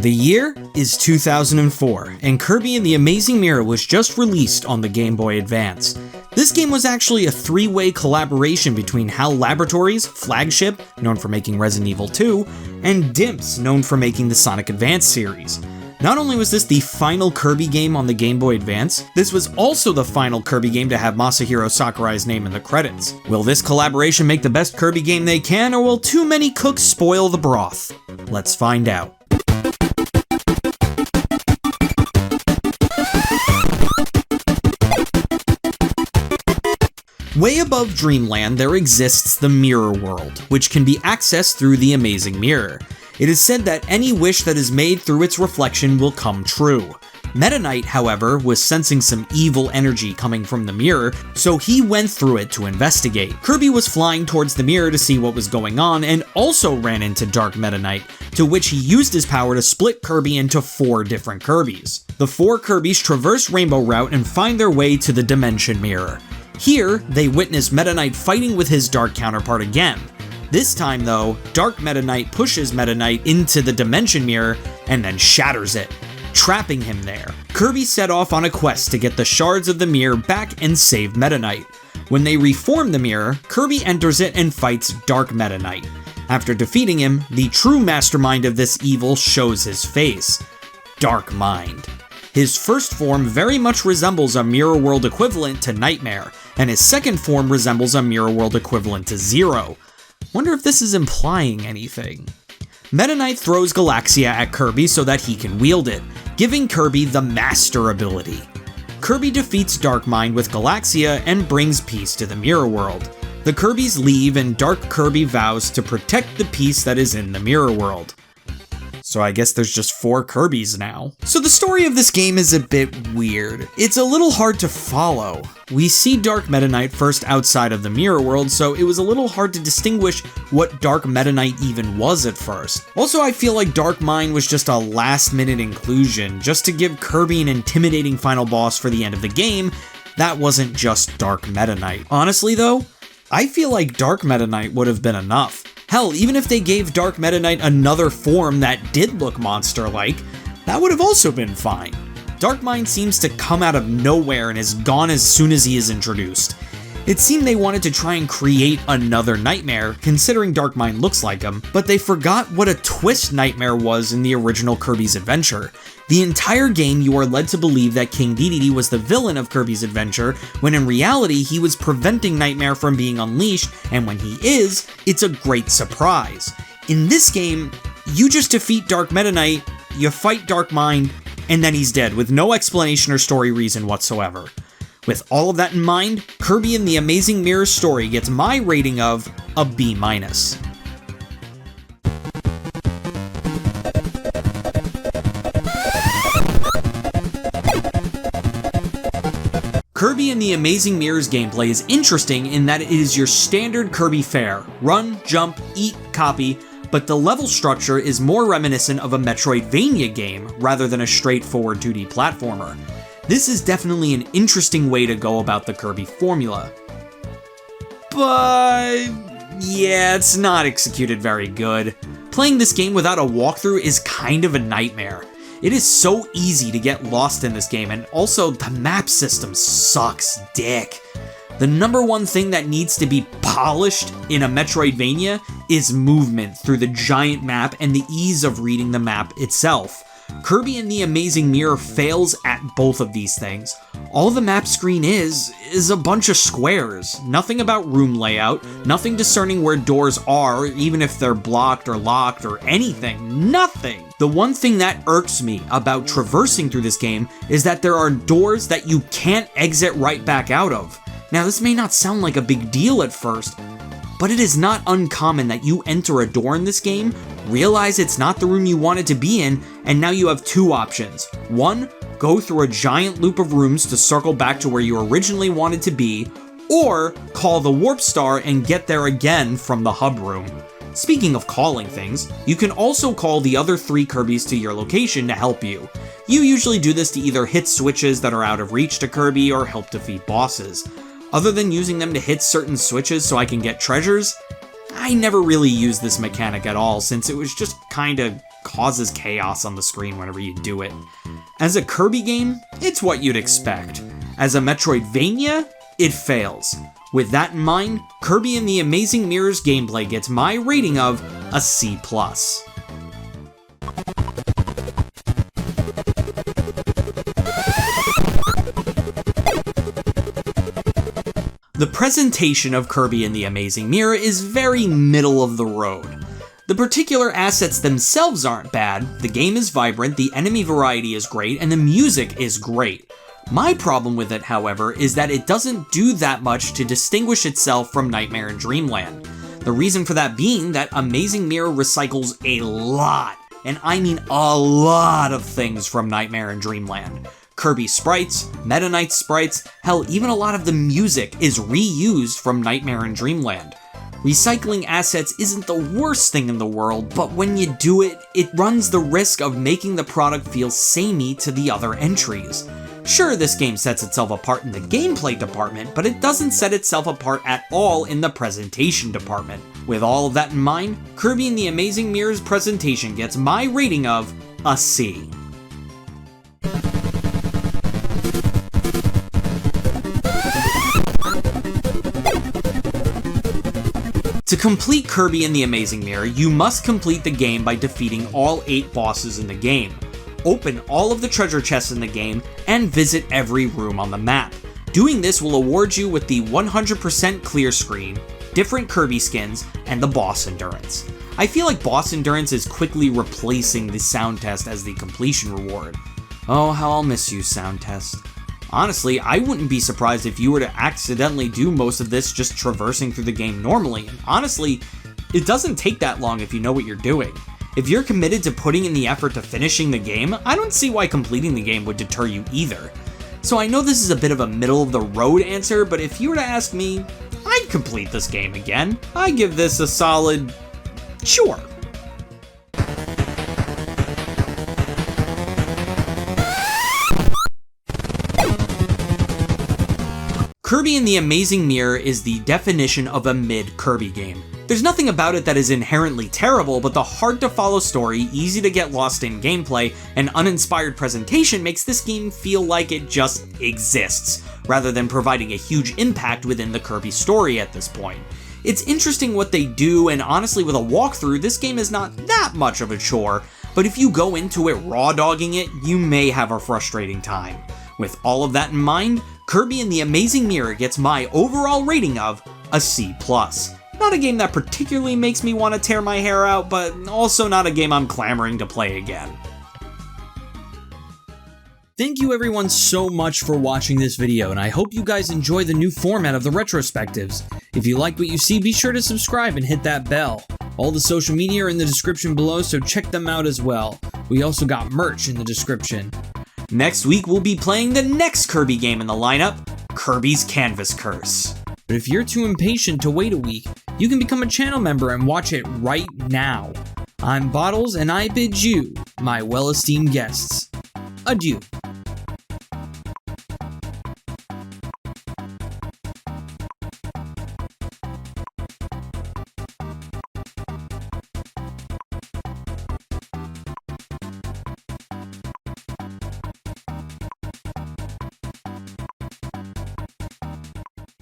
The year is 2004, and Kirby and the Amazing Mirror was just released on the Game Boy Advance. This game was actually a three-way collaboration between HAL Laboratories, Flagship, known for making Resident Evil 2, and DIMPS, known for making the Sonic Advance series. Not only was this the final Kirby game on the Game Boy Advance, this was also the final Kirby game to have Masahiro Sakurai's name in the credits. Will this collaboration make the best Kirby game they can, or will too many cooks spoil the broth? Let's find out. Way above Dreamland, there exists the Mirror World, which can be accessed through the Amazing Mirror. It is said that any wish that is made through its reflection will come true. Meta Knight, however, was sensing some evil energy coming from the mirror, so he went through it to investigate. Kirby was flying towards the mirror to see what was going on, and also ran into Dark Meta Knight, to which he used his power to split Kirby into 4 different Kirbys. The 4 Kirbys traverse Rainbow Route and find their way to the Dimension Mirror. Here, they witness Meta Knight fighting with his Dark counterpart again. This time though, Dark Meta Knight pushes Meta Knight into the Dimension Mirror and then shatters it, trapping him there. Kirby set off on a quest to get the shards of the mirror back and save Meta Knight. When they reform the mirror, Kirby enters it and fights Dark Meta Knight. After defeating him, the true mastermind of this evil shows his face: Dark Mind. His first form very much resembles a Mirror World equivalent to Nightmare, and his second form resembles a Mirror World equivalent to Zero. Wonder if this is implying anything. Meta Knight throws Galaxia at Kirby so that he can wield it, giving Kirby the Master ability. Kirby defeats Dark Mind with Galaxia and brings peace to the Mirror World. The Kirbys leave and Dark Kirby vows to protect the peace that is in the Mirror World. So I guess there's just 4 Kirbys now. So the story of this game is a bit weird. It's a little hard to follow. We see Dark Meta Knight first outside of the Mirror World, so it was a little hard to distinguish what Dark Meta Knight even was at first. Also, I feel like Dark Mind was just a last-minute inclusion, just to give Kirby an intimidating final boss for the end of the game. That wasn't just Dark Meta Knight. Honestly though, I feel like Dark Meta Knight would have been enough. Hell, even if they gave Dark Meta Knight another form that did look monster-like, that would have also been fine. Dark Mind seems to come out of nowhere and is gone as soon as he is introduced. It seemed they wanted to try and create another Nightmare, considering Dark Mind looks like him, but they forgot what a twist Nightmare was in the original Kirby's Adventure. The entire game you are led to believe that King Dedede was the villain of Kirby's Adventure, when in reality he was preventing Nightmare from being unleashed, and when he is, it's a great surprise. In this game, you just defeat Dark Meta Knight, you fight Dark Mind, and then he's dead, with no explanation or story reason whatsoever. With all of that in mind, Kirby and the Amazing Mirror story gets my rating of a B-. Kirby and the Amazing Mirror's gameplay is interesting in that it is your standard Kirby fare: run, jump, eat, copy, but the level structure is more reminiscent of a Metroidvania game rather than a straightforward 2D platformer. This is definitely an interesting way to go about the Kirby formula. But yeah, it's not executed very good. Playing this game without a walkthrough is kind of a nightmare. It is so easy to get lost in this game, and also the map system sucks dick. The number one thing that needs to be polished in a Metroidvania is movement through the giant map and the ease of reading the map itself. Kirby and the Amazing Mirror fails at both of these things. All the map screen is a bunch of squares. Nothing about room layout, nothing discerning where doors are, even if they're blocked or locked or anything. Nothing! The one thing that irks me about traversing through this game is that there are doors that you can't exit right back out of. Now, this may not sound like a big deal at first, but it is not uncommon that you enter a door in this game, realize it's not the room you wanted to be in, and now you have 2 options. 1, go through a giant loop of rooms to circle back to where you originally wanted to be, or call the Warp Star and get there again from the hub room. Speaking of calling things, you can also call the other 3 Kirbys to your location to help you. You usually do this to either hit switches that are out of reach to Kirby or help defeat bosses. Other than using them to hit certain switches so I can get treasures, I never really used this mechanic at all since it was just kinda causes chaos on the screen whenever you do it. As a Kirby game, it's what you'd expect. As a Metroidvania, it fails. With that in mind, Kirby and the Amazing Mirror's gameplay gets my rating of a C+. The presentation of Kirby and the Amazing Mirror is very middle of the road. The particular assets themselves aren't bad, the game is vibrant, the enemy variety is great, and the music is great. My problem with it, however, is that it doesn't do that much to distinguish itself from Nightmare in Dreamland. The reason for that being that Amazing Mirror recycles a lot, and I mean a lot of things from Nightmare in Dreamland. Kirby sprites, Meta Knight sprites, hell, even a lot of the music is reused from Nightmare in Dreamland. Recycling assets isn't the worst thing in the world, but when you do it, it runs the risk of making the product feel samey to the other entries. Sure, this game sets itself apart in the gameplay department, but it doesn't set itself apart at all in the presentation department. With all of that in mind, Kirby and the Amazing Mirror's presentation gets my rating of a C. To complete Kirby and the Amazing Mirror, you must complete the game by defeating all 8 bosses in the game, open all of the treasure chests in the game, and visit every room on the map. Doing this will award you with the 100% clear screen, different Kirby skins, and the boss endurance. I feel like boss endurance is quickly replacing the sound test as the completion reward. Oh, how I'll miss you, sound test. Honestly, I wouldn't be surprised if you were to accidentally do most of this just traversing through the game normally, and honestly, it doesn't take that long if you know what you're doing. If you're committed to putting in the effort to finishing the game, I don't see why completing the game would deter you either. So I know this is a bit of a middle-of-the-road answer, but if you were to ask me, I'd complete this game again. I give this a solid sure. Kirby and the Amazing Mirror is the definition of a mid-Kirby game. There's nothing about it that is inherently terrible, but the hard-to-follow story, easy-to-get-lost-in gameplay, and uninspired presentation makes this game feel like it just exists, rather than providing a huge impact within the Kirby story at this point. It's interesting what they do, and honestly with a walkthrough, this game is not that much of a chore, but if you go into it raw-dogging it, you may have a frustrating time. With all of that in mind, Kirby and the Amazing Mirror gets my overall rating of a C+. Not a game that particularly makes me want to tear my hair out, but also not a game I'm clamoring to play again. Thank you everyone so much for watching this video, and I hope you guys enjoy the new format of the retrospectives. If you like what you see, be sure to subscribe and hit that bell. All the social media are in the description below, so check them out as well. We also got merch in the description. Next week, we'll be playing the next Kirby game in the lineup, Kirby's Canvas Curse. But if you're too impatient to wait a week, you can become a channel member and watch it right now. I'm Bottles, and I bid you, my well-esteemed guests, adieu.